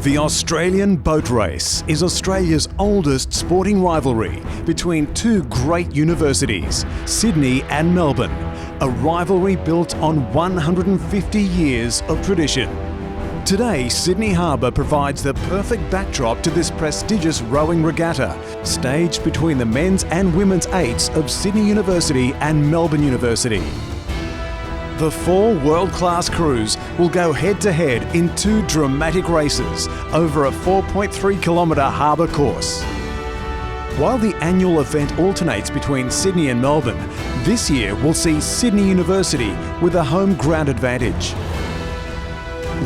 The Australian boat race is Australia's oldest sporting rivalry between two great universities, Sydney and Melbourne, a rivalry built on 150 years of tradition. Today, Sydney Harbour provides the perfect backdrop to this prestigious rowing regatta, staged between the men's and women's eights of Sydney University and Melbourne University. The four world-class crews will go head-to-head in two dramatic races over a 4.3-kilometre harbour course. While the annual event alternates between Sydney and Melbourne, this year will see Sydney University with a home ground advantage.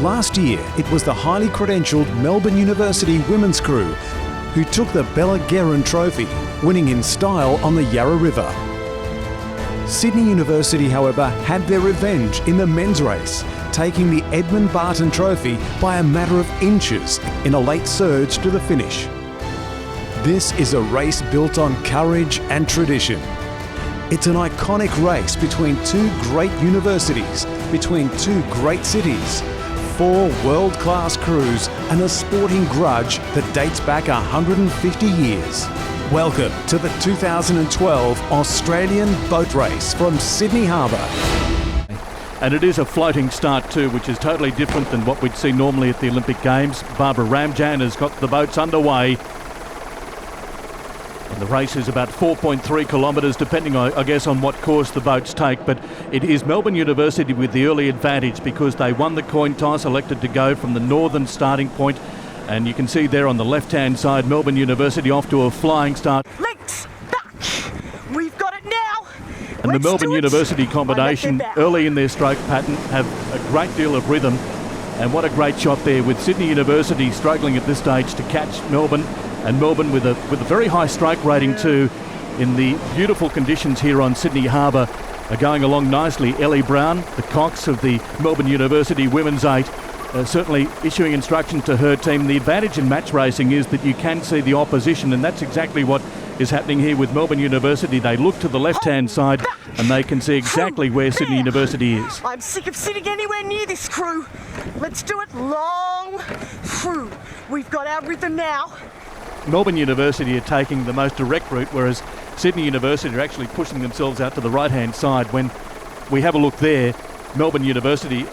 Last year, it was the highly credentialed Melbourne University women's crew who took the Bella Guerin Trophy, winning in style on the Yarra River. Sydney University, however, had their revenge in the men's race, taking the Edmund Barton Trophy by a matter of inches in a late surge to the finish. This is a race built on courage and tradition. It's an iconic race between two great universities, between two great cities, four world-class crews and a sporting grudge that dates back 150 years. Welcome to the 2012 Australian Boat Race from Sydney Harbour. And it is a floating start too, which is totally different than what we'd see normally at the Olympic Games. Barbara Ramjan has got the boats underway. And the race is about 4.3 kilometres, depending, I guess, on what course the boats take. But it is Melbourne University with the early advantage because they won the coin toss, elected to go from the northern starting point. And you can see there on the left-hand side, Melbourne University off to a flying start. Legs back. We've got it now. And the Melbourne University combination, early in their stroke pattern, have a great deal of rhythm. And what a great shot there with Sydney University struggling at this stage to catch Melbourne. And Melbourne with a very high stroke rating too, in the beautiful conditions here on Sydney Harbour, are going along nicely. Ellie Brown, the cox of the Melbourne University women's eight, certainly issuing instruction to her team. The advantage in match racing is that you can see the opposition, and that's exactly what is happening here with Melbourne University. They look to the left-hand side and they can see exactly where Sydney University is. I'm sick of sitting anywhere near this crew. Let's do it long through. We've got our rhythm now. Melbourne University are taking the most direct route, whereas Sydney University are actually pushing themselves out to the right-hand side. When we have a look there, Melbourne University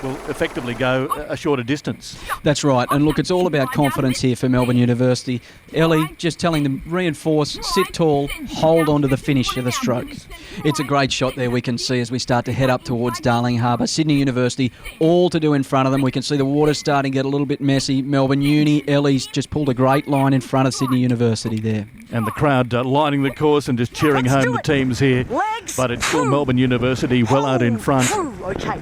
will effectively go a shorter distance. That's right, and look, it's all about confidence here for Melbourne University. Ellie just telling them, reinforce, sit tall, hold on to the finish of the stroke. It's a great shot there we can see as we start to head up towards Darling Harbour. Sydney University, all to do in front of them. We can see the water starting to get a little bit messy. Melbourne Uni, Ellie's just pulled a great line in front of Sydney University there. And the crowd lining the course and just cheering home the teams here. But it's still Melbourne University well out in front. Okay.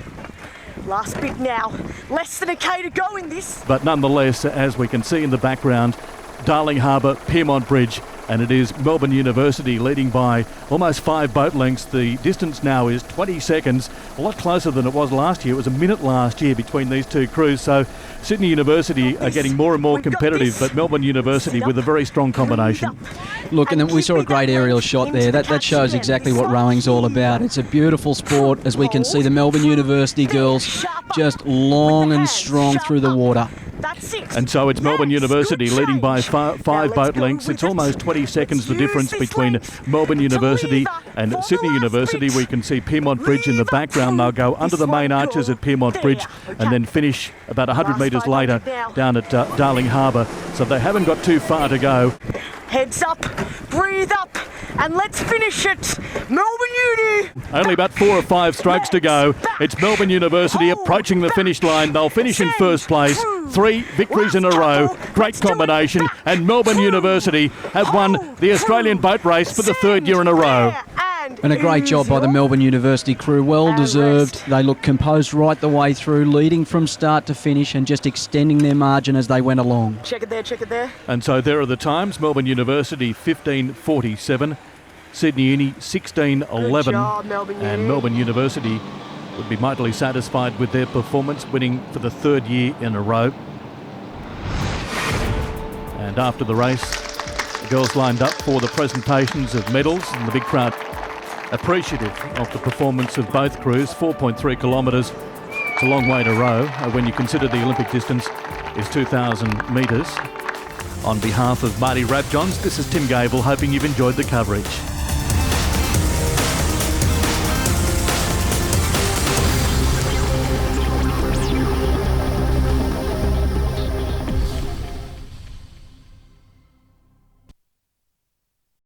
Last bit now. Less than a K to go in this. But nonetheless, as we can see in the background, Darling Harbour, Pyrmont Bridge, and it is Melbourne University leading by almost 5 boat lengths. The distance now is 20 seconds, a lot closer than it was last year. It was a minute last year between these two crews. So Sydney University are getting more and more competitive, but Melbourne University with a very strong combination. Look, and then we saw a great aerial shot there. That shows exactly what rowing's all about. It's a beautiful sport, as we can see the Melbourne University girls just long and strong through the water. And so it's Melbourne University leading by 5 boat lengths. It's almost 20 seconds the difference between Melbourne University and Sydney University. We can see Pyrmont Bridge in the background. They'll go under the main arches at Pyrmont Bridge and then finish about 100 metres later down at Darling Harbour. So they haven't got too far to go. Heads up, breathe up, and let's finish it. Melbourne Uni. Only about 4 or 5 strokes to go. It's Melbourne University approaching the finish line. They'll finish in first place. 3 victories in a row. Great combination. And Melbourne University have won the Australian boat race for the 3rd year in a row. And a great job by the Melbourne University crew, well deserved. They looked composed right the way through, leading from start to finish and just extending their margin as they went along. Check it there, check it there. And so there are the times. Melbourne University 15:47, Sydney Uni 16:11, and Melbourne University would be mightily satisfied with their performance, winning for the 3rd year in a row. And after the race, the girls lined up for the presentations of medals, and the big crowd appreciative of the performance of both crews. 4.3 kilometres It's a long way to row when you consider the Olympic distance is 2,000 metres. On behalf of Marty Rabjohns, this is Tim Gable, hoping you've enjoyed the coverage.